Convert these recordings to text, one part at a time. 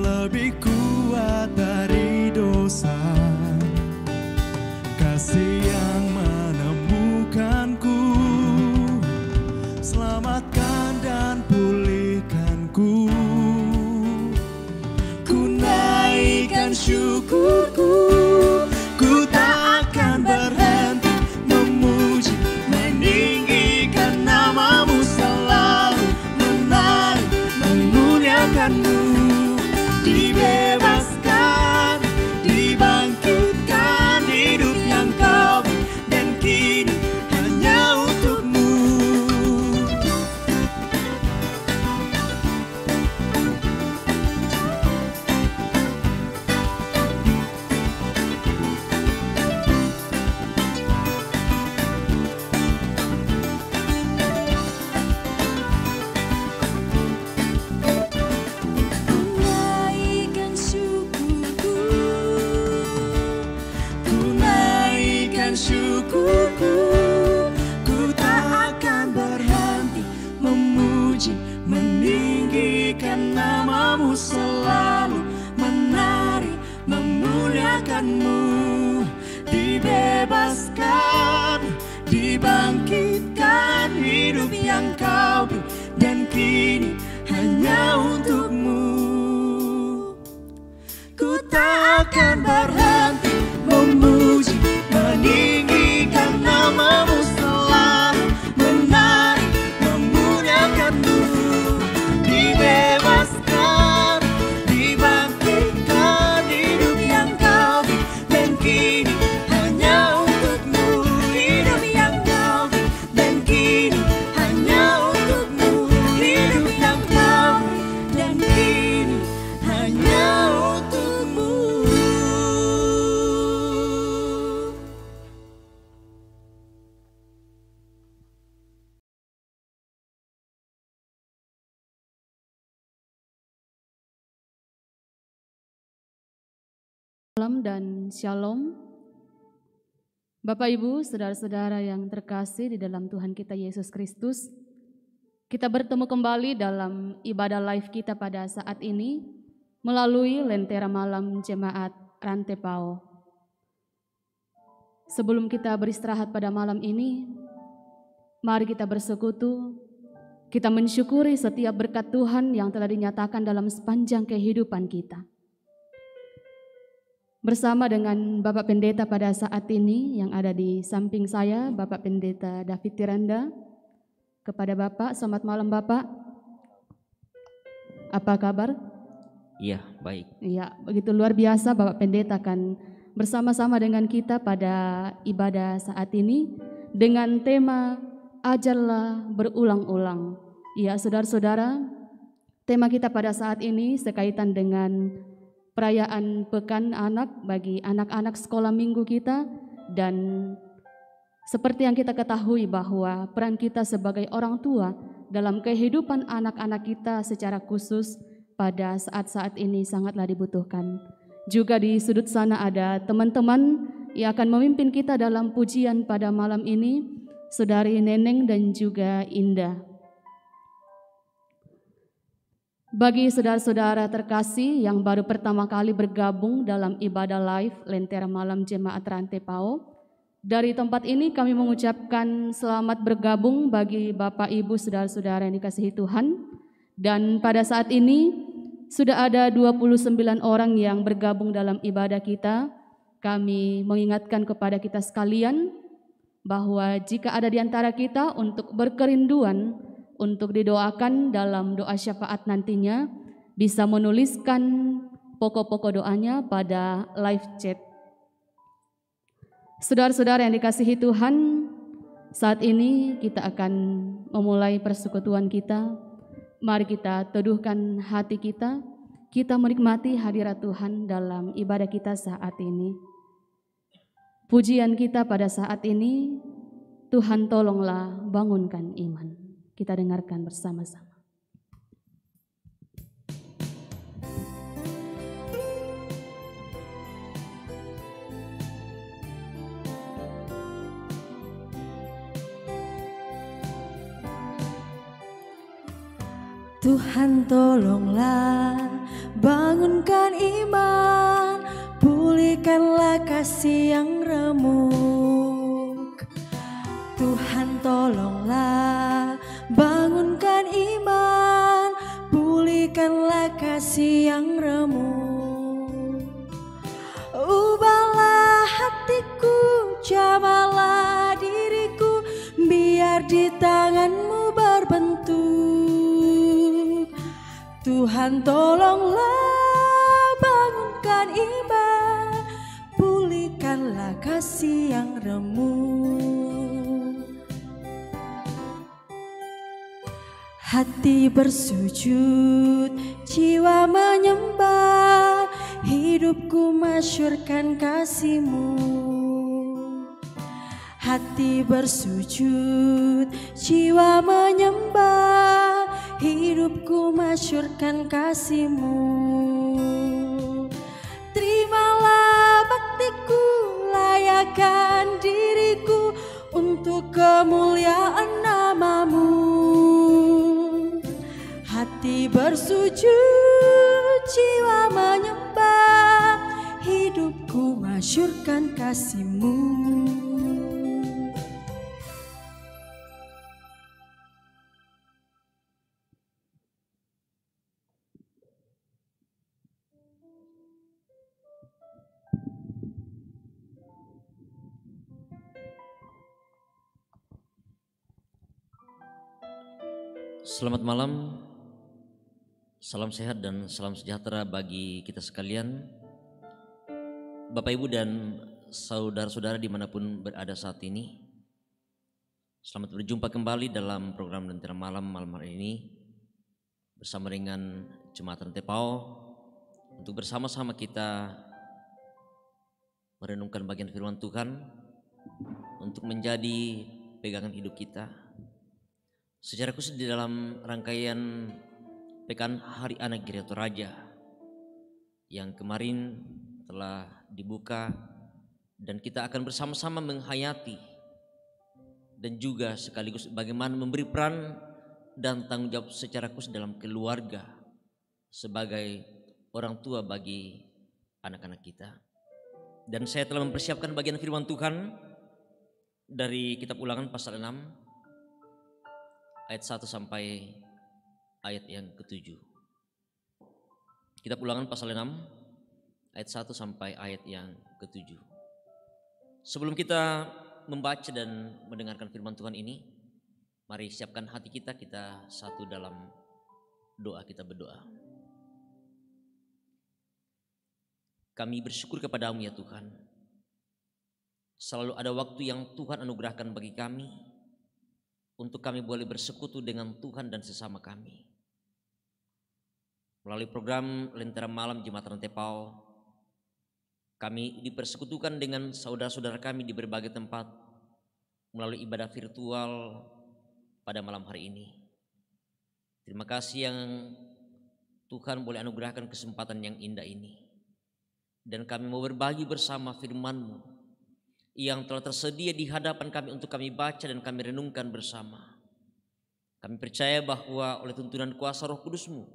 lebih kuat dari dosa. Kasih yang menemukanku, selamatkan dan pulihkanku. Ku naikkan syukurku, ku tak akan berhenti memuji, meninggikan namamu, selalu menari, memuliakanmu. Dibebaskan, dibangkitkan, hidup yang kau beri, dan kini hanya untukmu. Syukurku, ku tak akan berhenti memuji, meninggikan namamu, selalu menari, memuliakanmu. Dibebaskan, dibangkitkan, hidup yang kau beri, dan kini hanya untukmu. Ku tak akan berhenti memuji, meninggikan namamu, selalu menari, memuliakanmu. Dibebaskan, dibangkitkan, hidup yang kau beri, dan kini hanya untukmu. Hidup yang kau beri, dan kini hanya untukmu. Hidup yang kau beri, dan kini hanya untukmu. Salam dan shalom. Bapak Ibu, saudara-saudara yang terkasih di dalam Tuhan kita Yesus Kristus, kita bertemu kembali dalam ibadah live kita pada saat ini melalui Lentera Malam Jemaat Rantai Pao. Sebelum kita beristirahat pada malam ini, mari kita bersekutu, kita mensyukuri setiap berkat Tuhan yang telah dinyatakan dalam sepanjang kehidupan kita. Bersama dengan Bapak Pendeta pada saat ini yang ada di samping saya, Bapak Pendeta David Tiranda. Kepada Bapak, selamat malam Bapak. Apa kabar? Iya, baik. Iya, begitu luar biasa Bapak Pendeta akan bersama-sama dengan kita pada ibadah saat ini dengan tema Ajarlah Berulang-ulang. Iya, saudara-saudara, tema kita pada saat ini sekaitan dengan perayaan Pekan Anak bagi anak-anak sekolah minggu kita, dan seperti yang kita ketahui bahwa peran kita sebagai orang tua dalam kehidupan anak-anak kita secara khusus pada saat-saat ini sangatlah dibutuhkan. Juga di sudut sana ada teman-teman yang akan memimpin kita dalam pujian pada malam ini, Saudari Neneng dan juga Indah. Bagi saudara-saudara terkasih yang baru pertama kali bergabung dalam ibadah live Lentera Malam Jemaat Rantai Pao, dari tempat ini kami mengucapkan selamat bergabung bagi Bapak Ibu saudara-saudara yang dikasihi Tuhan. Dan pada saat ini sudah ada 29 orang yang bergabung dalam ibadah kita. Kami mengingatkan kepada kita sekalian bahwa jika ada di antara kita untuk berkerinduan untuk didoakan dalam doa syafaat nantinya, bisa menuliskan pokok-pokok doanya pada live chat. Saudara-saudara yang dikasihi Tuhan, saat ini kita akan memulai persekutuan kita. Mari kita teduhkan hati kita, kita menikmati hadirat Tuhan dalam ibadah kita saat ini. Pujian kita pada saat ini, Tuhan tolonglah bangunkan iman. Kita dengarkan bersama-sama. Tuhan tolonglah bangunkan iman, pulihkanlah kasih yang remuk. Tuhan tolonglah, bangunkan iman, pulihkanlah kasih yang remuk. Ubahlah hatiku, jamahlah diriku, biar di tangan-Mu berbentuk. Tuhan tolonglah, bangunkan iman, pulihkanlah kasih yang remuk. Hati bersujud, jiwa menyembah, hidupku masyurkan kasih-Mu. Hati bersujud, jiwa menyembah, hidupku masyurkan kasih-Mu. Terimalah baktiku, layakkan diriku untuk kemuliaan nama-Mu. Hati bersujud, jiwa menyembah, hidupku masyurkan kasih-Mu. Selamat malam, salam sehat dan salam sejahtera bagi kita sekalian, Bapak Ibu dan saudara-saudara dimanapun berada saat ini. Selamat berjumpa kembali dalam program Lentera Malam hari ini bersama dengan Jemaat Rantepao untuk bersama-sama kita merenungkan bagian firman Tuhan untuk menjadi pegangan hidup kita. Secara khusus di dalam rangkaian Pekan Hari Anak Gereja Toraja yang kemarin telah dibuka, dan kita akan bersama-sama menghayati dan juga sekaligus bagaimana memberi peran dan tanggung jawab secara khusus dalam keluarga sebagai orang tua bagi anak-anak kita. Dan saya telah mempersiapkan bagian firman Tuhan dari kitab Ulangan pasal 6 ayat 1 sampai ayat yang ke-7. Kitab Ulangan pasal 6 ayat 1 sampai ayat yang ke-7. Sebelum kita membaca dan mendengarkan firman Tuhan ini, mari siapkan hati kita satu dalam doa. Kita berdoa. Kami bersyukur kepada-Mu ya Tuhan. Selalu ada waktu yang Tuhan anugerahkan bagi kami untuk kami boleh bersekutu dengan Tuhan dan sesama kami. Melalui program Lentera Malam Jemaat Rantepao, kami dipersekutukan dengan saudara-saudara kami di berbagai tempat melalui ibadah virtual pada malam hari ini. Terima kasih yang Tuhan boleh anugerahkan kesempatan yang indah ini. Dan kami mau berbagi bersama firman-Mu yang telah tersedia di hadapan kami untuk kami baca dan kami renungkan bersama. Kami percaya bahwa oleh tuntunan kuasa Roh Kudus-Mu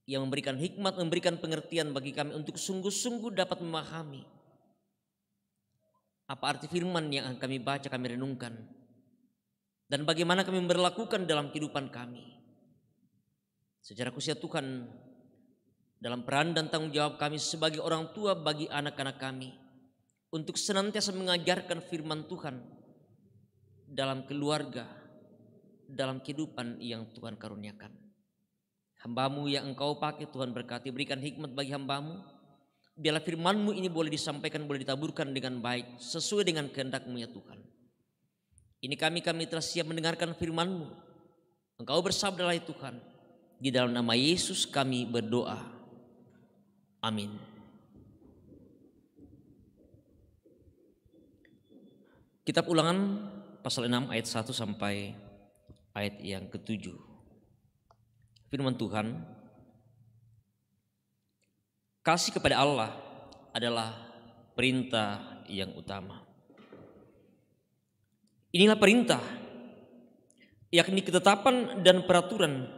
yang memberikan hikmat, memberikan pengertian bagi kami untuk sungguh-sungguh dapat memahami apa arti firman yang akan kami baca, kami renungkan, dan bagaimana kami memperlakukan dalam kehidupan kami. Secara khusus Tuhan, dalam peran dan tanggung jawab kami sebagai orang tua bagi anak-anak kami, untuk senantiasa mengajarkan firman Tuhan dalam keluarga, dalam kehidupan yang Tuhan karuniakan. Hamba-Mu yang Engkau pakai Tuhan berkati, berikan hikmat bagi hamba-Mu. Biarlah firman-Mu ini boleh disampaikan, boleh ditaburkan dengan baik, sesuai dengan kehendak-Mu ya Tuhan. Ini kami telah siap mendengarkan firman-Mu. Engkau bersabdalah ya Tuhan. Di dalam nama Yesus kami berdoa. Amin. Kitab Ulangan pasal 6 ayat 1 sampai ayat yang ke-7. Firman Tuhan, kasih kepada Allah adalah perintah yang utama. Inilah perintah, yakni ketetapan dan peraturan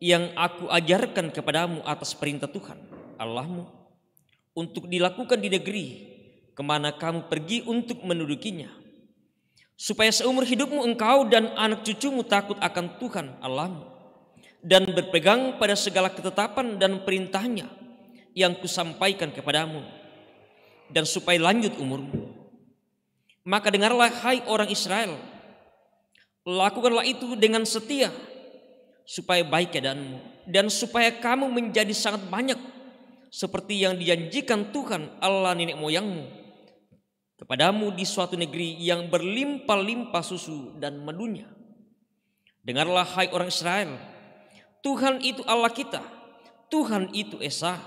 yang aku ajarkan kepadamu atas perintah Tuhan Allahmu untuk dilakukan di negeri kemana kamu pergi untuk mendudukinya, supaya seumur hidupmu engkau dan anak cucumu takut akan Tuhan Allahmu dan berpegang pada segala ketetapan dan perintahnya yang kusampaikan kepadamu, dan supaya lanjut umurmu. Maka dengarlah hai orang Israel, lakukanlah itu dengan setia, supaya baik keadaanmu dan supaya kamu menjadi sangat banyak seperti yang dijanjikan Tuhan Allah nenek moyangmu kepadamu di suatu negeri yang berlimpah-limpah susu dan madunya. Dengarlah hai orang Israel, Tuhan itu Allah kita, Tuhan itu Esa.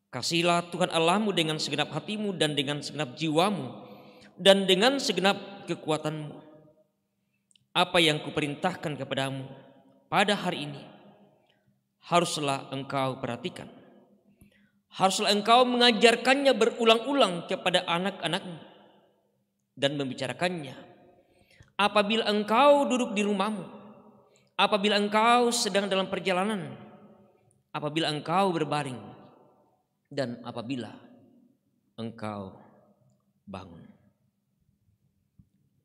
Kasihilah Tuhan Allahmu dengan segenap hatimu dan dengan segenap jiwamu dan dengan segenap kekuatanmu. Apa yang kuperintahkan kepadamu pada hari ini haruslah engkau perhatikan. Haruslah engkau mengajarkannya berulang-ulang kepada anak-anakmu dan membicarakannya apabila engkau duduk di rumahmu, apabila engkau sedang dalam perjalanan, apabila engkau berbaring, dan apabila engkau bangun.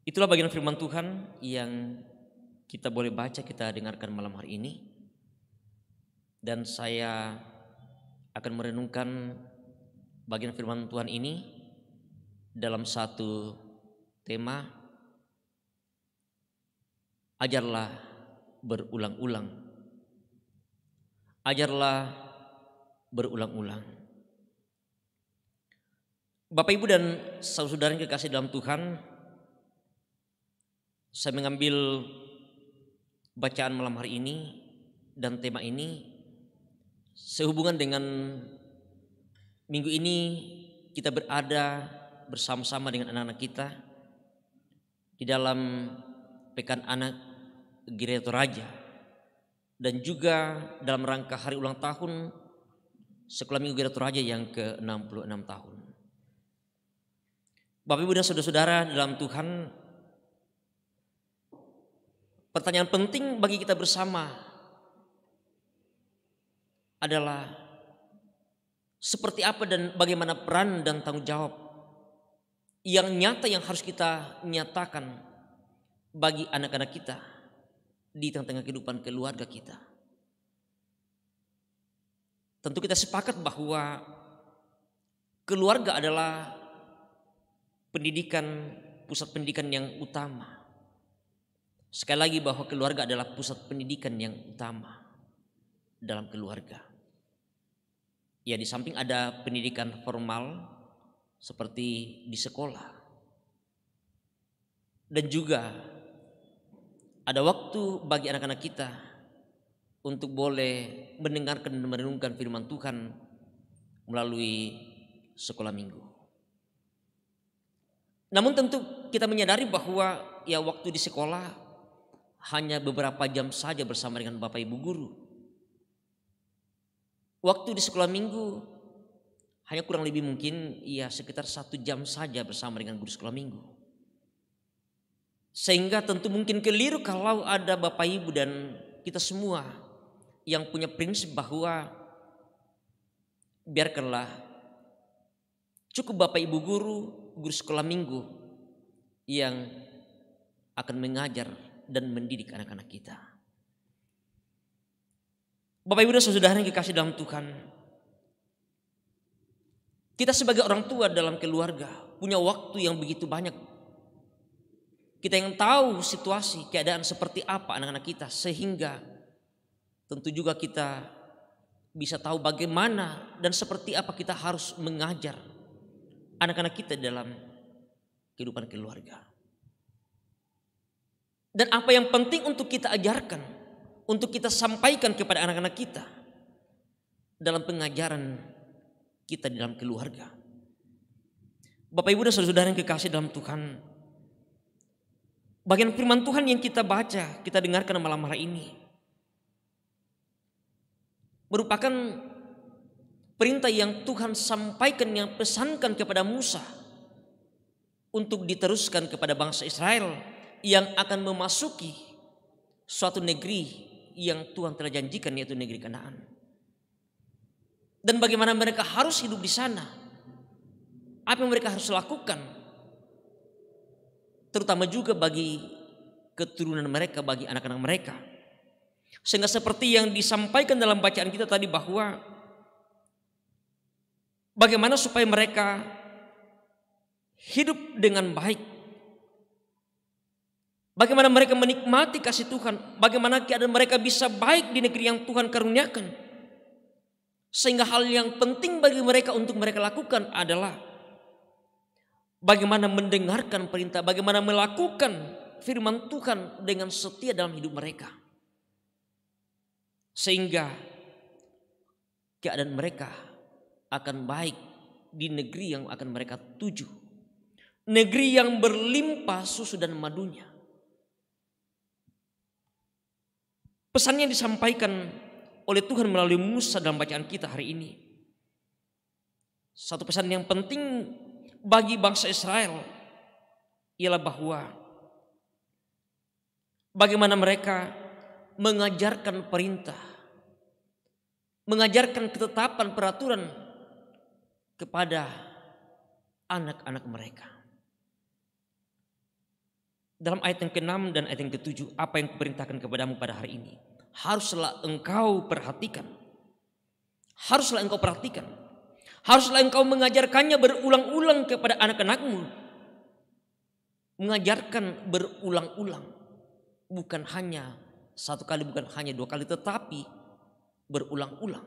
Itulah bagian firman Tuhan yang kita boleh baca, kita dengarkan malam hari ini. Dan saya akan merenungkan bagian firman Tuhan ini dalam satu tema, ajarlah berulang-ulang. Ajarlah berulang-ulang. Bapak Ibu dan saudara yang kekasih dalam Tuhan, saya mengambil bacaan malam hari ini dan tema ini sehubungan dengan minggu ini kita berada bersama-sama dengan anak-anak kita di dalam Pekan Anak Gereja Toraja, dan juga dalam rangka hari ulang tahun Sekolah Minggu Gereja Toraja yang ke-66 tahun. Bapak Ibu dan saudara-saudara dalam Tuhan, pertanyaan penting bagi kita bersama adalah seperti apa dan bagaimana peran dan tanggung jawab yang nyata yang harus kita nyatakan bagi anak-anak kita di tengah-tengah kehidupan keluarga kita. Tentu kita sepakat bahwa keluarga adalah pendidikan, pusat pendidikan yang utama. Sekali lagi bahwa keluarga adalah pusat pendidikan yang utama dalam keluarga. Ya, di samping ada pendidikan formal seperti di sekolah, dan juga ada waktu bagi anak-anak kita untuk boleh mendengarkan dan merenungkan firman Tuhan melalui sekolah minggu. Namun tentu kita menyadari bahwa ya waktu di sekolah hanya beberapa jam saja bersama dengan Bapak Ibu guru. Waktu di sekolah minggu hanya kurang lebih mungkin ya sekitar 1 jam saja bersama dengan guru sekolah minggu. Sehingga tentu mungkin keliru kalau ada Bapak Ibu dan kita semua yang punya prinsip bahwa biarkanlah cukup Bapak Ibu guru sekolah minggu yang akan mengajar dan mendidik anak-anak kita. Bapak Ibu dan saudara yang dikasih dalam Tuhan, kita sebagai orang tua dalam keluarga punya waktu yang begitu banyak. Kita yang tahu situasi, keadaan seperti apa anak-anak kita, sehingga tentu juga kita bisa tahu bagaimana dan seperti apa kita harus mengajar anak-anak kita dalam kehidupan keluarga. Dan apa yang penting untuk kita ajarkan, untuk kita sampaikan kepada anak-anak kita dalam pengajaran kita dalam keluarga. Bapak Ibu dan saudara yang kekasih dalam Tuhan, bagian firman Tuhan yang kita baca, kita dengarkan malam hari ini merupakan perintah yang Tuhan sampaikan, yang pesankan kepada Musa untuk diteruskan kepada bangsa Israel yang akan memasuki suatu negeri yang Tuhan telah janjikan, yaitu negeri Kanaan. Dan bagaimana mereka harus hidup di sana. Apa yang mereka harus lakukan. Terutama juga bagi keturunan mereka, bagi anak-anak mereka. Sehingga seperti yang disampaikan dalam bacaan kita tadi, bahwa bagaimana supaya mereka hidup dengan baik. Bagaimana mereka menikmati kasih Tuhan. Bagaimana keadaan mereka bisa baik di negeri yang Tuhan karuniakan. Sehingga hal yang penting bagi mereka untuk mereka lakukan adalah bagaimana mendengarkan perintah, bagaimana melakukan firman Tuhan dengan setia dalam hidup mereka. Sehingga keadaan mereka akan baik di negeri yang akan mereka tuju. Negeri yang berlimpah susu dan madunya. Pesan yang disampaikan oleh Tuhan melalui Musa dalam bacaan kita hari ini. Satu pesan yang penting bagi bangsa Israel ialah bahwa bagaimana mereka mengajarkan perintah, mengajarkan ketetapan peraturan kepada anak-anak mereka. Dalam ayat yang ke-6 dan ayat yang ke-7, apa yang kuperintahkan kepadamu pada hari ini, haruslah engkau perhatikan. Haruslah engkau perhatikan. Haruslah engkau mengajarkannya berulang-ulang kepada anak-anakmu. Mengajarkan berulang-ulang. Bukan hanya satu kali, bukan hanya dua kali, tetapi berulang-ulang.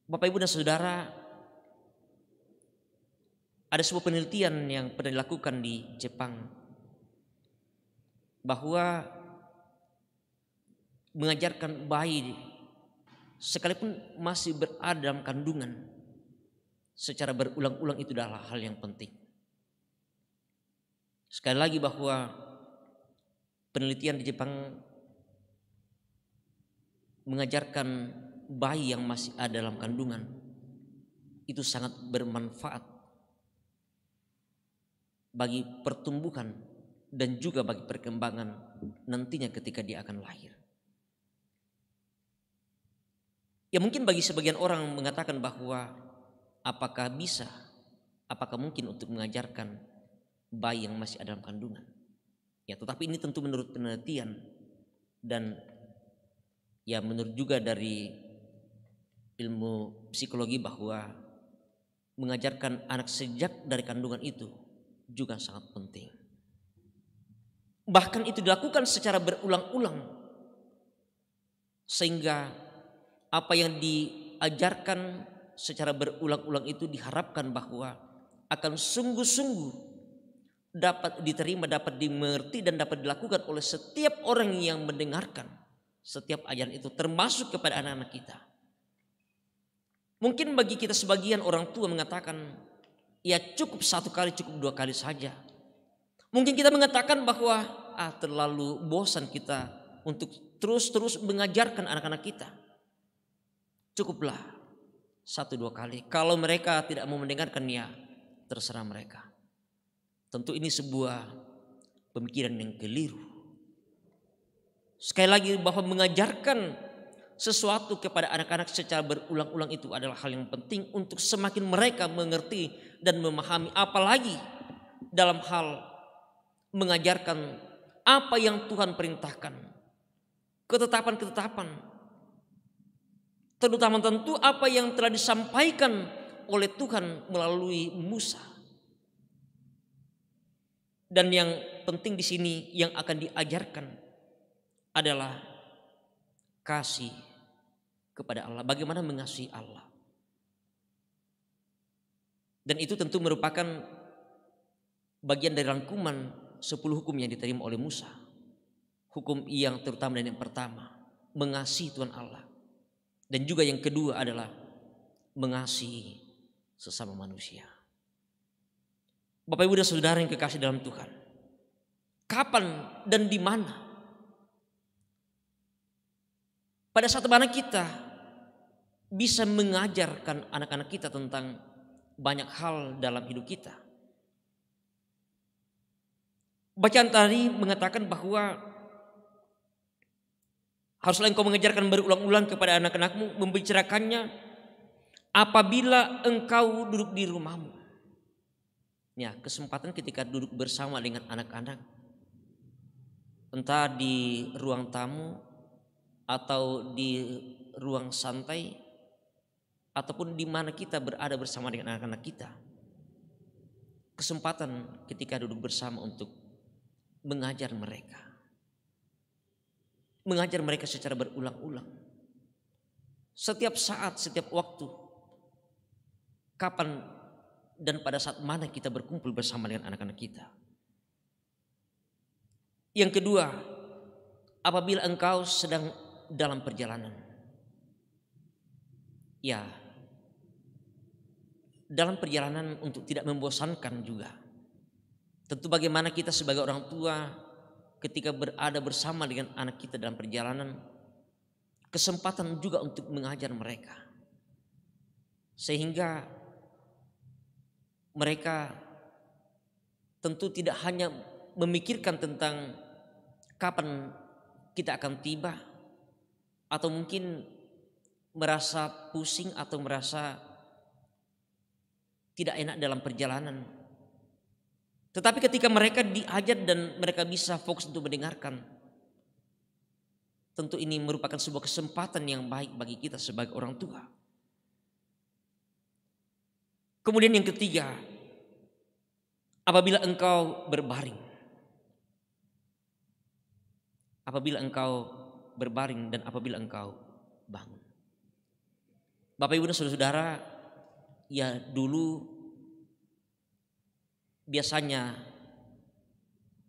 Bapak, Ibu dan Saudara, ada sebuah penelitian yang pernah dilakukan di Jepang, bahwa mengajarkan bayi sekalipun masih berada dalam kandungan secara berulang-ulang itu adalah hal yang penting. Sekali lagi bahwa penelitian di Jepang mengajarkan bayi yang masih ada dalam kandungan itu sangat bermanfaat bagi pertumbuhan dan juga bagi perkembangan nantinya ketika dia akan lahir. Ya, mungkin bagi sebagian orang mengatakan bahwa apakah bisa, apakah mungkin untuk mengajarkan bayi yang masih ada dalam kandungan. Ya, tetapi ini tentu menurut penelitian dan ya menurut juga dari ilmu psikologi bahwa mengajarkan anak sejak dari kandungan itu juga sangat penting. Bahkan itu dilakukan secara berulang-ulang sehingga apa yang diajarkan secara berulang-ulang itu diharapkan bahwa akan sungguh-sungguh dapat diterima, dapat dimengerti dan dapat dilakukan oleh setiap orang yang mendengarkan setiap ajaran itu, termasuk kepada anak-anak kita. Mungkin bagi kita sebagian orang tua mengatakan, ya cukup satu kali, cukup dua kali saja. Mungkin kita mengatakan bahwa terlalu bosan kita untuk terus-terus mengajarkan anak-anak kita. Cukuplah satu dua kali. Kalau mereka tidak mau mendengarkan, ya terserah mereka. Tentu ini sebuah pemikiran yang keliru. Sekali lagi bahwa mengajarkan sesuatu kepada anak-anak secara berulang-ulang itu adalah hal yang penting untuk semakin mereka mengerti dan memahami, apalagi dalam hal mengajarkan apa yang Tuhan perintahkan, ketetapan-ketetapan, terutama tentu apa yang telah disampaikan oleh Tuhan melalui Musa. Dan yang penting di sini yang akan diajarkan adalah kasih kepada Allah, bagaimana mengasihi Allah. Dan itu tentu merupakan bagian dari rangkuman 10 hukum yang diterima oleh Musa. Hukum yang terutama dan yang pertama, mengasihi Tuhan Allah. Dan juga yang kedua adalah mengasihi sesama manusia. Bapak, Ibu dan Saudara yang kekasih dalam Tuhan, kapan dan di mana pada saat mana kita bisa mengajarkan anak-anak kita tentang banyak hal dalam hidup kita? Bacaan tadi mengatakan bahwa Haruslah engkau mengajarkan berulang-ulang kepada anak-anakmu, membicarakannya apabila engkau duduk di rumahmu. Ya, kesempatan ketika duduk bersama dengan anak-anak, entah di ruang tamu atau di ruang santai, ataupun di mana kita berada bersama dengan anak-anak kita. Kesempatan ketika duduk bersama untuk mengajar mereka. Mengajar mereka secara berulang-ulang. Setiap saat, setiap waktu. Kapan dan pada saat mana kita berkumpul bersama dengan anak-anak kita. Yang kedua, apabila engkau sedang dalam perjalanan. Ya, dalam perjalanan untuk tidak membosankan juga. Tentu bagaimana kita sebagai orang tua ketika berada bersama dengan anak kita dalam perjalanan, kesempatan juga untuk mengajar mereka. Sehingga mereka tentu tidak hanya memikirkan tentang kapan kita akan tiba, atau mungkin merasa pusing atau merasa tidak enak dalam perjalanan. Tetapi ketika mereka diajar dan mereka bisa fokus untuk mendengarkan, tentu ini merupakan sebuah kesempatan yang baik bagi kita sebagai orang tua. Kemudian yang ketiga, apabila engkau berbaring. Apabila engkau berbaring dan apabila engkau bangun. Bapak Ibu dan saudara-saudara, ya dulu biasanya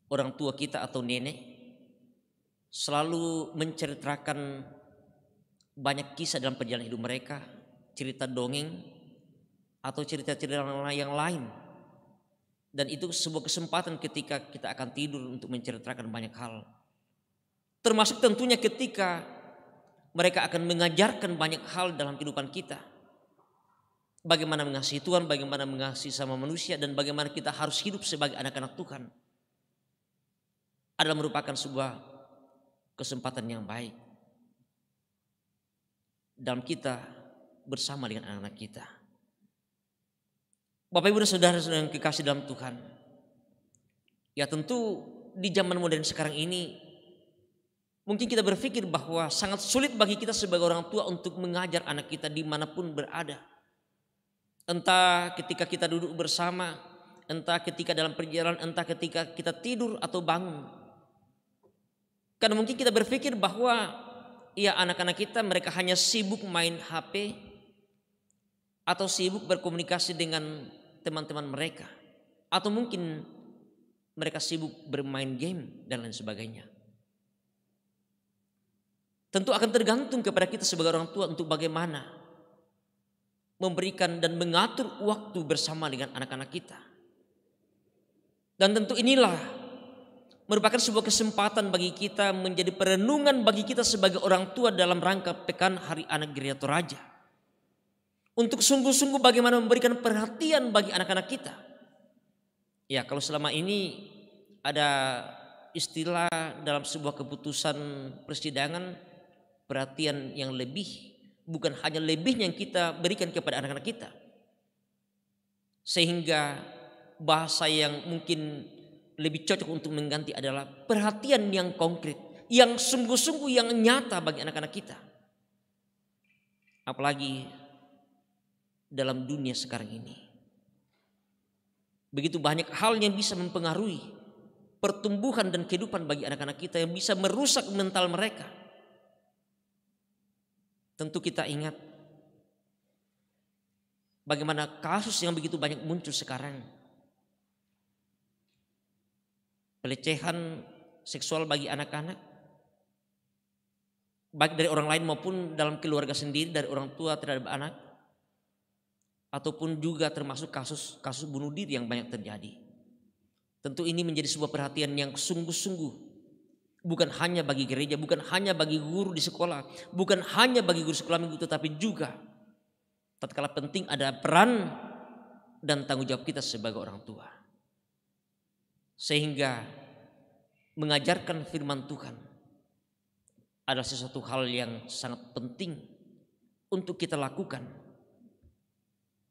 orang tua kita atau nenek selalu menceritakan banyak kisah dalam perjalanan hidup mereka, cerita dongeng atau cerita-cerita yang lain. Dan itu sebuah kesempatan ketika kita akan tidur untuk menceritakan banyak hal. Termasuk tentunya ketika mereka akan mengajarkan banyak hal dalam kehidupan kita. Bagaimana mengasihi Tuhan, bagaimana mengasihi sama manusia, dan bagaimana kita harus hidup sebagai anak-anak Tuhan. Adalah merupakan sebuah kesempatan yang baik dalam kita bersama dengan anak-anak kita. Bapak Ibu dan saudara-saudara yang kekasih dalam Tuhan, ya tentu di zaman modern sekarang ini mungkin kita berpikir bahwa sangat sulit bagi kita sebagai orang tua untuk mengajar anak kita dimanapun berada. Entah ketika kita duduk bersama, entah ketika dalam perjalanan, entah ketika kita tidur atau bangun. Karena mungkin kita berpikir bahwa ya anak-anak kita mereka hanya sibuk main HP atau sibuk berkomunikasi dengan teman-teman mereka, atau mungkin mereka sibuk bermain game dan lain sebagainya. Tentu akan tergantung kepada kita sebagai orang tua untuk bagaimana memberikan dan mengatur waktu bersama dengan anak-anak kita. Dan tentu inilah merupakan sebuah kesempatan bagi kita menjadi perenungan bagi kita sebagai orang tua dalam rangka Pekan Hari Anak Gereja Toraja. Untuk sungguh-sungguh bagaimana memberikan perhatian bagi anak-anak kita. Ya, kalau selama ini ada istilah dalam sebuah keputusan persidangan, perhatian yang lebih, bukan hanya lebihnya yang kita berikan kepada anak-anak kita. Sehingga bahasa yang mungkin lebih cocok untuk mengganti adalah perhatian yang konkret, yang sungguh-sungguh, yang nyata bagi anak-anak kita. Apalagi dalam dunia sekarang ini. Begitu banyak hal yang bisa mempengaruhi pertumbuhan dan kehidupan bagi anak-anak kita, yang bisa merusak mental mereka. Tentu kita ingat bagaimana kasus yang begitu banyak muncul sekarang. Pelecehan seksual bagi anak-anak, baik dari orang lain maupun dalam keluarga sendiri, dari orang tua terhadap anak, ataupun juga termasuk kasus bunuh diri yang banyak terjadi. Tentu ini menjadi sebuah perhatian yang sungguh-sungguh, bukan hanya bagi gereja, bukan hanya bagi guru di sekolah, bukan hanya bagi guru sekolah minggu, tetapi juga tatkala penting ada peran dan tanggung jawab kita sebagai orang tua. Sehingga mengajarkan firman Tuhan adalah sesuatu hal yang sangat penting untuk kita lakukan.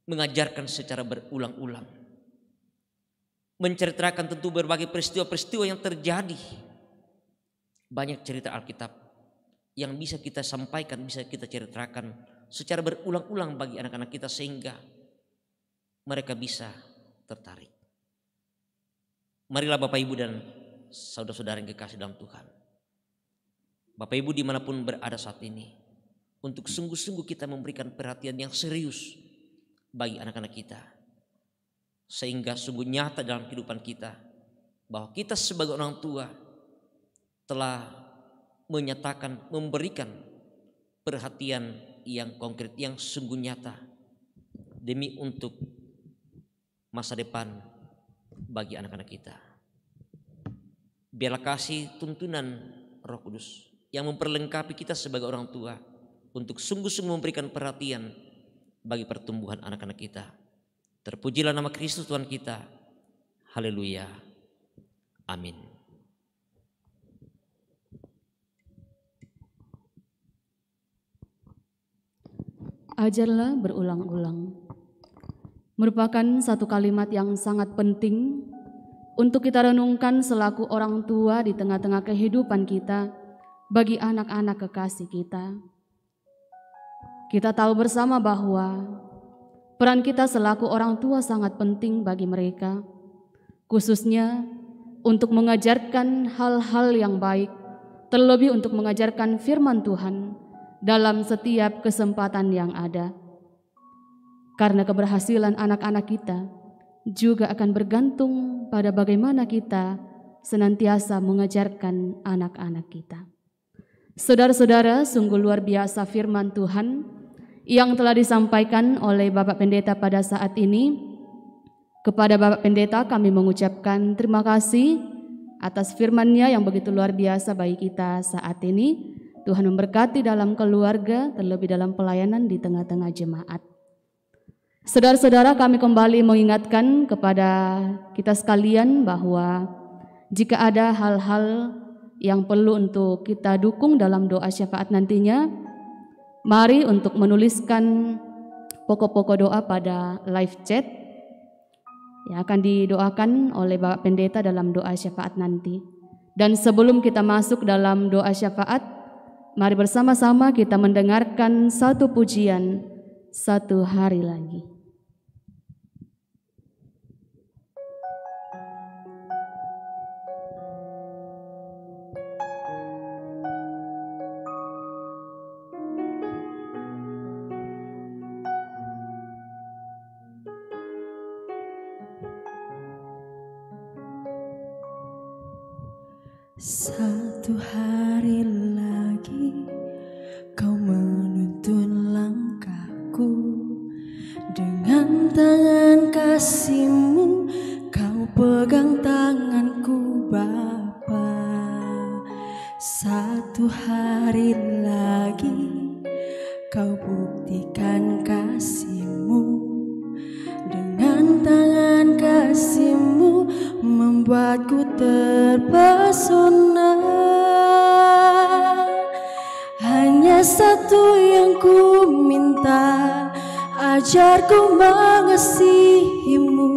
Mengajarkan secara berulang-ulang. Menceritakan tentu berbagai peristiwa-peristiwa yang terjadi. Banyak cerita Alkitab yang bisa kita sampaikan, bisa kita ceritakan secara berulang-ulang bagi anak-anak kita sehingga mereka bisa tertarik. Marilah Bapak Ibu dan saudara-saudara yang kekasih dalam Tuhan. Bapak Ibu dimanapun berada saat ini, untuk sungguh-sungguh kita memberikan perhatian yang serius bagi anak-anak kita. Sehingga sungguh nyata dalam kehidupan kita bahwa kita sebagai orang tua telah menyatakan, memberikan perhatian yang konkret, yang sungguh nyata demi untuk masa depan bagi anak-anak kita. Biarlah kasih tuntunan Roh Kudus yang memperlengkapi kita sebagai orang tua untuk sungguh-sungguh memberikan perhatian bagi pertumbuhan anak-anak kita. Terpujilah nama Kristus Tuhan kita. Haleluya. Amin. Ajarlah berulang-ulang. Merupakan satu kalimat yang sangat penting untuk kita renungkan selaku orang tua di tengah-tengah kehidupan kita bagi anak-anak kekasih kita. Kita tahu bersama bahwa peran kita selaku orang tua sangat penting bagi mereka, khususnya untuk mengajarkan hal-hal yang baik, terlebih untuk mengajarkan firman Tuhan dalam setiap kesempatan yang ada. Karena keberhasilan anak-anak kita juga akan bergantung pada bagaimana kita senantiasa mengajarkan anak-anak kita. Saudara-saudara, sungguh luar biasa firman Tuhan yang telah disampaikan oleh Bapak Pendeta pada saat ini. Kepada Bapak Pendeta kami mengucapkan terima kasih atas firman-Nya yang begitu luar biasa bagi kita saat ini. Tuhan memberkati dalam keluarga, terlebih dalam pelayanan di tengah-tengah jemaat. Saudara-saudara, kami kembali mengingatkan kepada kita sekalian bahwa jika ada hal-hal yang perlu untuk kita dukung dalam doa syafaat nantinya, mari untuk menuliskan pokok-pokok doa pada live chat yang akan didoakan oleh Bapak Pendeta dalam doa syafaat nanti. Dan sebelum kita masuk dalam doa syafaat, mari bersama-sama kita mendengarkan satu pujian, Satu Hari Lagi. Satu hari lagi kau menuntun langkahku, dengan tangan kasih-Mu kau pegang tanganku Bapa. Satu hari lagi kau buktikan kasih-Mu, dengan tangan kasih-Mu membuatku terpesona. Hanya satu yang ku minta, ajarku mengasihi-Mu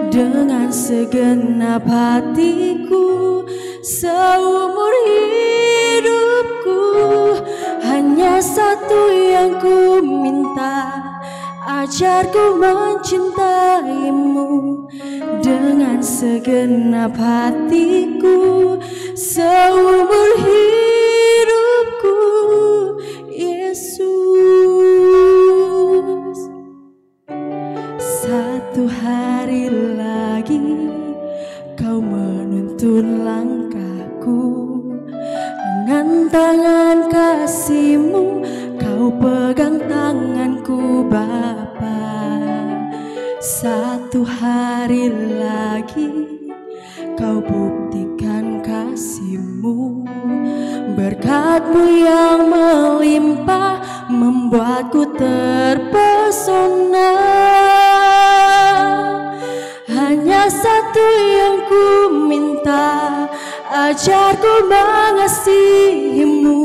dengan segenap hatiku seumur hidupku. Hanya satu yang ku minta, ajarku mencintai-Mu dengan segenap hatiku seumur hidupku, Yesus. Satu hari lagi kau menuntun langkahku, dengan tangan kasih-Mu kau pegang tanganku Bapa. Satu hari lagi kau buktikan kasih-Mu, berkat-Mu yang melimpah membuatku terpesona. Hanya satu yang ku minta, ajarku mengasihimu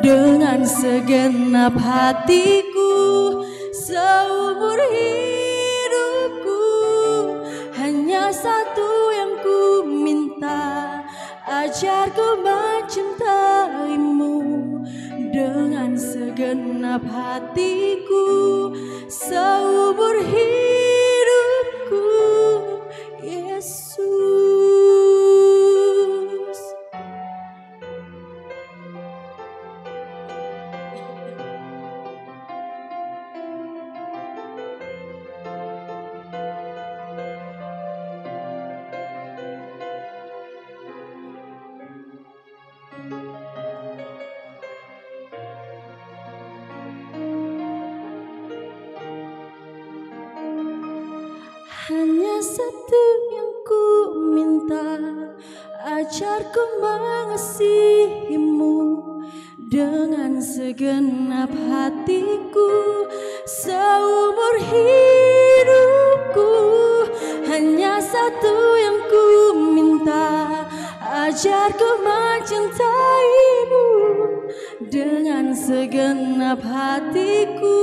dengan segenap hatiku. Seumur hidupku hanya satu yang ku minta, ajarku mencintaimu dengan segenap hatiku. Seumur hidupku, Yesus. Hanya satu yang ku minta, ajarku mengasihimu dengan segenap hatiku. Seumur hidupku hanya satu yang ku minta, ajarku mencintaimu dengan segenap hatiku.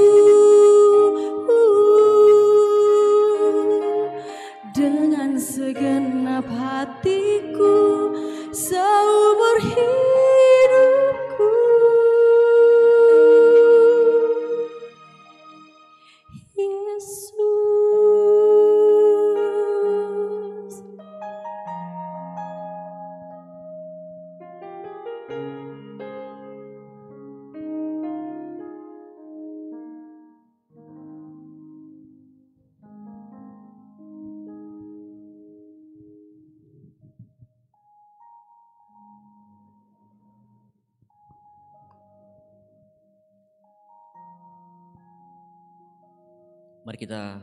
Dengan segenap hatiku, seumur hidupku, Yesus. Mari kita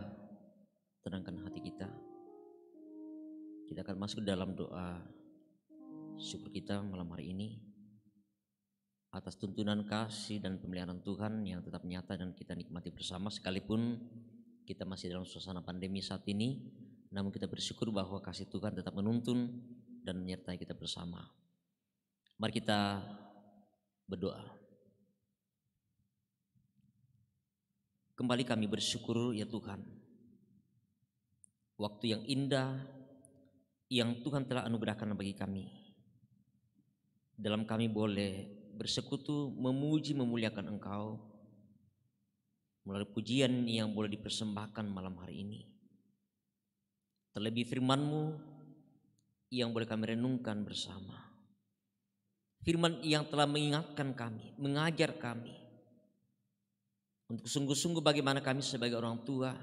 tenangkan hati kita. Kita akan masuk dalam doa syukur kita malam hari ini atas tuntunan kasih dan pemeliharaan Tuhan yang tetap nyata dan kita nikmati bersama, sekalipun kita masih dalam suasana pandemi saat ini. Namun kita bersyukur bahwa kasih Tuhan tetap menuntun dan menyertai kita bersama. Mari kita berdoa. Kembali kami bersyukur ya Tuhan, waktu yang indah yang Tuhan telah anugerahkan bagi kami. Dalam kami boleh bersekutu, memuji, memuliakan Engkau melalui pujian yang boleh dipersembahkan malam hari ini. Terlebih firman-Mu yang boleh kami renungkan bersama. Firman yang telah mengingatkan kami, mengajar kami untuk sungguh-sungguh bagaimana kami sebagai orang tua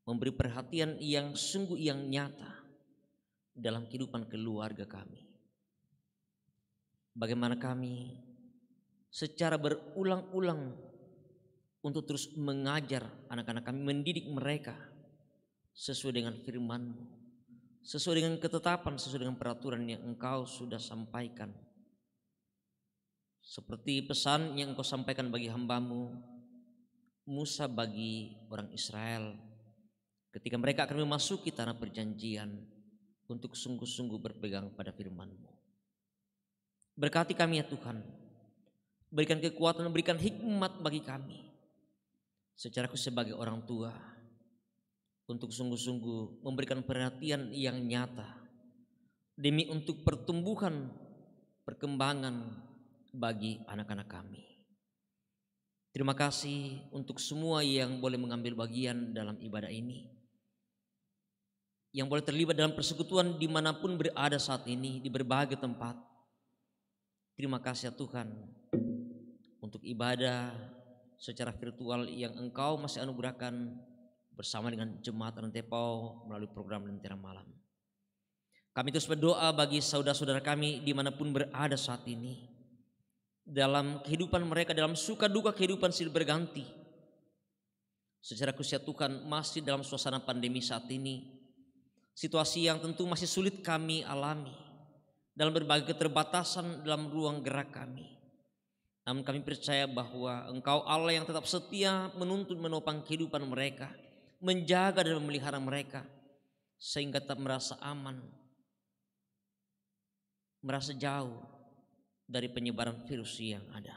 memberi perhatian yang sungguh yang nyata dalam kehidupan keluarga kami. Bagaimana kami secara berulang-ulang untuk terus mengajar anak-anak kami, mendidik mereka sesuai dengan firman-Mu, sesuai dengan ketetapan, sesuai dengan peraturan yang Engkau sudah sampaikan. Seperti pesan yang Engkau sampaikan bagi hamba-Mu Musa bagi orang Israel ketika mereka akan memasuki tanah perjanjian untuk sungguh-sungguh berpegang pada firman-Mu. Berkati kami ya Tuhan, berikan kekuatan, berikan hikmat bagi kami secara khusus sebagai orang tua untuk sungguh-sungguh memberikan perhatian yang nyata demi untuk pertumbuhan, perkembangan bagi anak-anak kami. Terima kasih untuk semua yang boleh mengambil bagian dalam ibadah ini, yang boleh terlibat dalam persekutuan dimanapun berada saat ini di berbagai tempat. Terima kasih ya Tuhan untuk ibadah secara virtual yang Engkau masih anugerahkan bersama dengan jemaat Rantepau melalui program Lentera Malam. Kami terus berdoa bagi saudara-saudara kami dimanapun berada saat ini, dalam kehidupan mereka, dalam suka duka kehidupan silih berganti. Secara khusus ya Tuhan, masih dalam suasana pandemi saat ini, situasi yang tentu masih sulit kami alami dalam berbagai keterbatasan dalam ruang gerak kami. Namun kami percaya bahwa Engkau Allah yang tetap setia menuntun menopang kehidupan mereka, menjaga dan memelihara mereka sehingga tetap merasa aman merasa jauh dari penyebaran virus yang ada.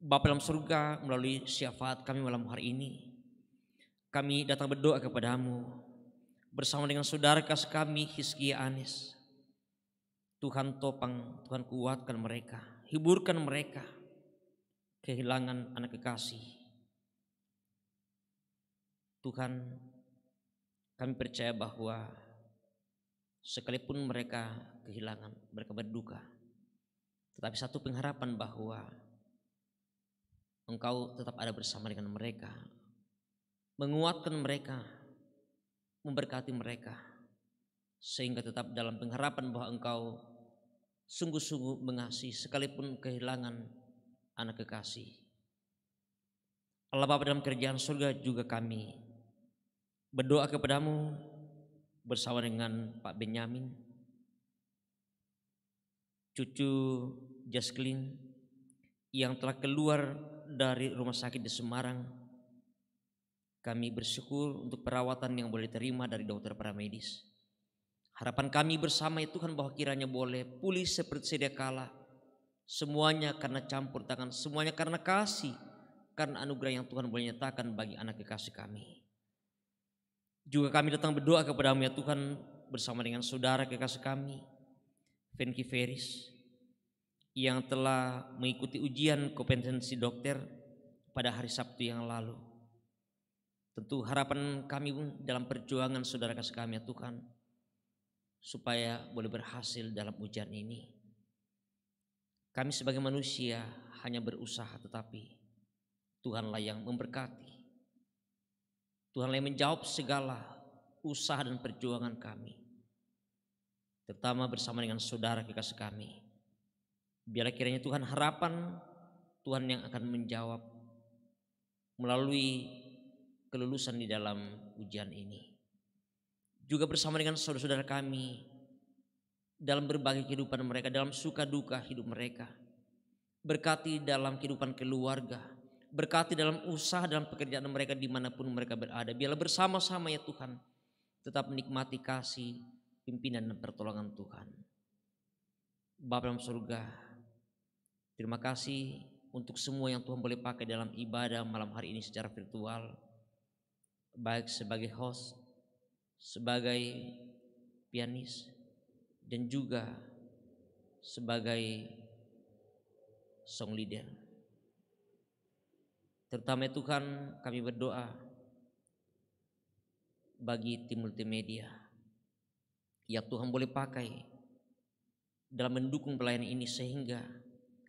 Bapa dalam surga, melalui syafaat kami malam hari ini, kami datang berdoa kepadamu bersama dengan saudara kasih kami Hizkia Anes. Tuhan topang, Tuhan kuatkan mereka, hiburkan mereka kehilangan anak kekasih. Tuhan, kami percaya bahwa sekalipun mereka kehilangan, mereka berduka, tetapi satu pengharapan bahwa Engkau tetap ada bersama dengan mereka, menguatkan mereka, memberkati mereka, sehingga tetap dalam pengharapan bahwa Engkau sungguh-sungguh mengasihi sekalipun kehilangan anak kekasih. Allah Bapa dalam kerajaan surga juga kami berdoa kepadamu bersama dengan Pak Benyamin, cucu Jasklin yang telah keluar dari rumah sakit di Semarang. Kami bersyukur untuk perawatan yang boleh diterima dari dokter paramedis. Harapan kami bersama ya Tuhan bahwa kiranya boleh pulih seperti sedia kala. Semuanya karena campur tangan, semuanya karena kasih, karena anugerah yang Tuhan boleh nyatakan bagi anak kekasih kami. Juga kami datang berdoa kepadamu ya Tuhan bersama dengan saudara kekasih kami, Venki Feris, yang telah mengikuti ujian kompetensi dokter pada hari Sabtu yang lalu. Tentu harapan kami dalam perjuangan saudara kasih kami ya Tuhan, supaya boleh berhasil dalam ujian ini. Kami sebagai manusia hanya berusaha, tetapi Tuhanlah yang memberkati. Tuhanlah yang menjawab segala usaha dan perjuangan kami, terutama bersama dengan saudara kekasih kami. Biarlah kiranya Tuhan harapan Tuhan yang akan menjawab melalui kelulusan di dalam ujian ini. Juga bersama dengan saudara-saudara kami dalam berbagai kehidupan mereka, dalam suka duka hidup mereka. Berkati dalam kehidupan keluarga, berkati dalam usaha, dalam pekerjaan mereka dimanapun mereka berada. Biarlah bersama-sama ya Tuhan tetap menikmati kasih, pimpinan dan pertolongan Tuhan. Bapa dalam surga, terima kasih untuk semua yang Tuhan boleh pakai dalam ibadah malam hari ini secara virtual, baik sebagai host, sebagai pianis, dan juga sebagai song leader. Terutama Tuhan kami berdoa bagi tim multimedia yang Tuhan boleh pakai dalam mendukung pelayanan ini, sehingga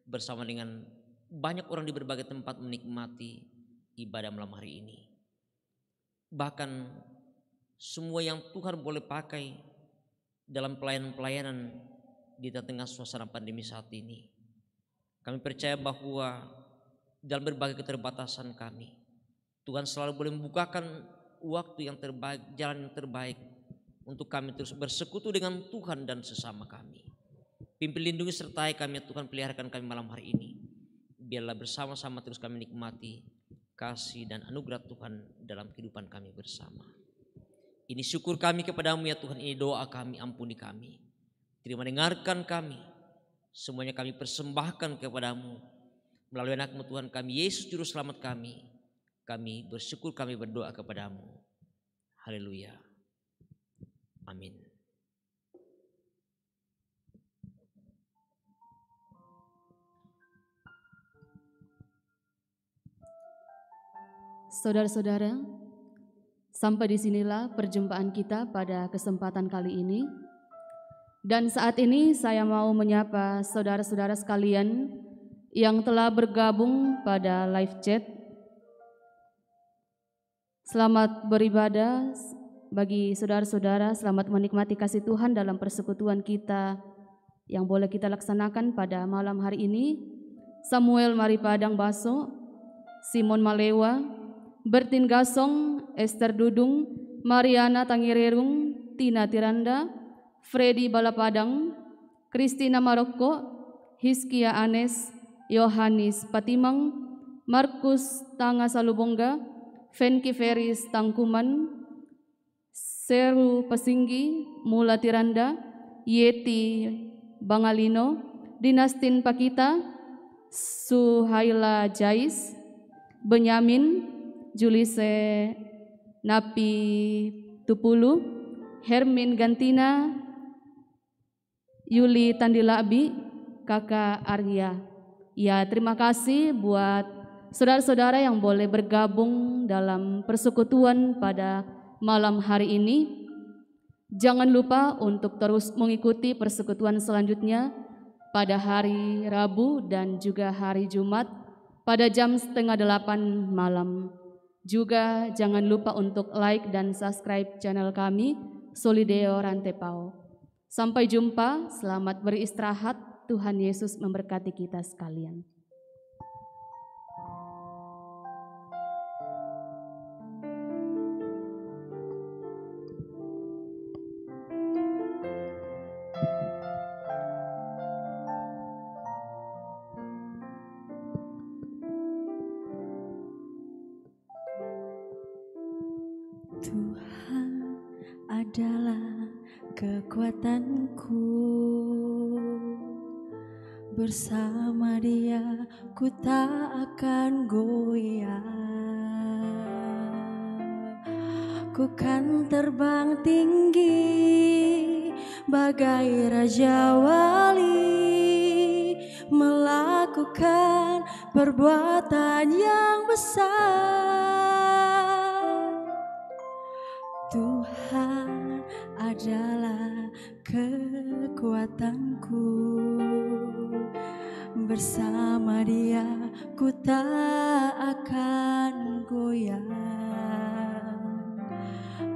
bersama dengan banyak orang di berbagai tempat menikmati ibadah malam hari ini. Bahkan semua yang Tuhan boleh pakai dalam pelayanan-pelayanan di tengah suasana pandemi saat ini. Kami percaya bahwa dalam berbagai keterbatasan kami, Tuhan selalu boleh membukakan waktu yang terbaik, jalan yang terbaik untuk kami terus bersekutu dengan Tuhan dan sesama kami. Pimpin, lindungi, sertai kami ya Tuhan, peliharakan kami malam hari ini. Biarlah bersama-sama terus kami nikmati kasih dan anugerah Tuhan dalam kehidupan kami bersama. Ini syukur kami kepadamu ya Tuhan, ini doa kami, ampuni kami. Terima dengarkan kami, semuanya kami persembahkan kepadamu. Melalui anak-Mu Tuhan kami, Yesus Juru Selamat kami bersyukur, kami berdoa kepadamu. Haleluya. Amin. Saudara-saudara, sampai disinilah perjumpaan kita pada kesempatan kali ini. Dan saat ini saya mau menyapa saudara-saudara sekalian yang telah bergabung pada live chat. Selamat beribadah bagi saudara-saudara, selamat menikmati kasih Tuhan dalam persekutuan kita yang boleh kita laksanakan pada malam hari ini. Samuel Maripadang Baso, Simon Malewa, Bertin Gasong, Esther Dudung, Mariana Tangirerung, Tina Tiranda, Freddy Balapadang, Christina Maroko, Hizkia Anes, Yohanis Patimang, Markus Tanga Salubongga, Venki Feris Tangkuman, Seru Pesinggi, Mula Tiranda, Yeti Bangalino, Dinastin Pakita, Suhaila Jais, Benyamin, Julise Napi Tupulu, Hermin Gantina, Yuli Tandilabi, Kakak Arya. Ya, terima kasih buat saudara-saudara yang boleh bergabung dalam persekutuan pada malam hari ini. Jangan lupa untuk terus mengikuti persekutuan selanjutnya pada hari Rabu dan juga hari Jumat pada jam 7:30 malam. Juga jangan lupa untuk like dan subscribe channel kami, Solideo Rantepao. Sampai jumpa, selamat beristirahat, Tuhan Yesus memberkati kita sekalian. Tuhan adalah kekuatanku, bersama Dia ku tak akan goyah. Ku kan terbang tinggi bagai Raja Wali, melakukan perbuatan yang besar. Tuhan adalah kekuatanku, bersama Dia ku tak akan goyah.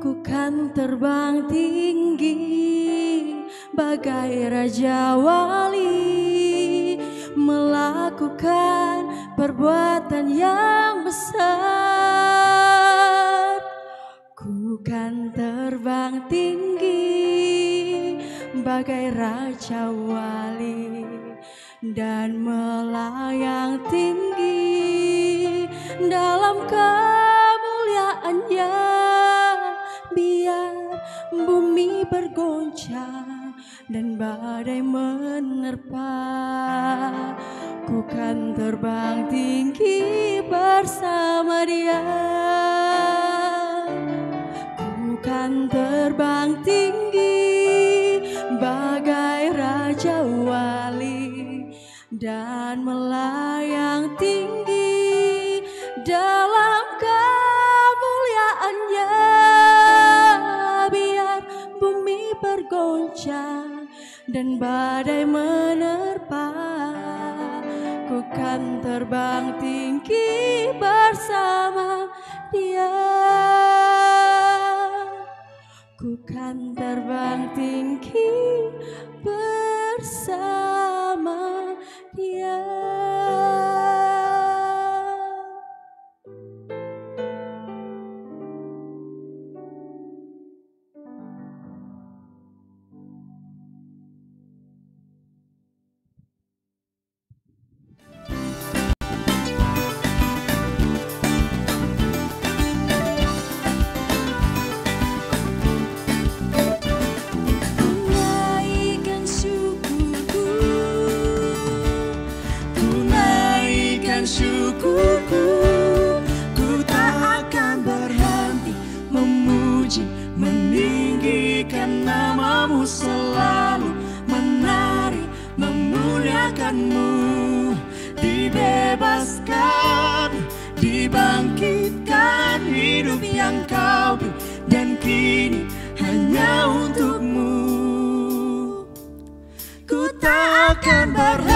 Ku kan terbang tinggi bagai Raja Wali, melakukan perbuatan yang besar. Ku kan terbang tinggi bagai Raja Wali dan melayang tinggi dalam kemuliaan-Nya. Biar bumi bergoncang dan badai menerpa, ku kan terbang tinggi bersama Dia. Kan terbang tinggi bagai Raja Wali dan melayang tinggi dalam kemuliaan-Nya. Biar bumi bergoncang dan badai menerpa, ku kan terbang tinggi bersama Dia. Ku kan terbang tinggi bersama Dia. Syukurku, ku tak akan berhenti memuji, meninggikan nama-Mu, selalu menari, memuliakan-Mu. Dibebaskan, dibangkitkan, hidup yang Kau beri, dan kini hanya untuk-Mu. Ku tak akan berhenti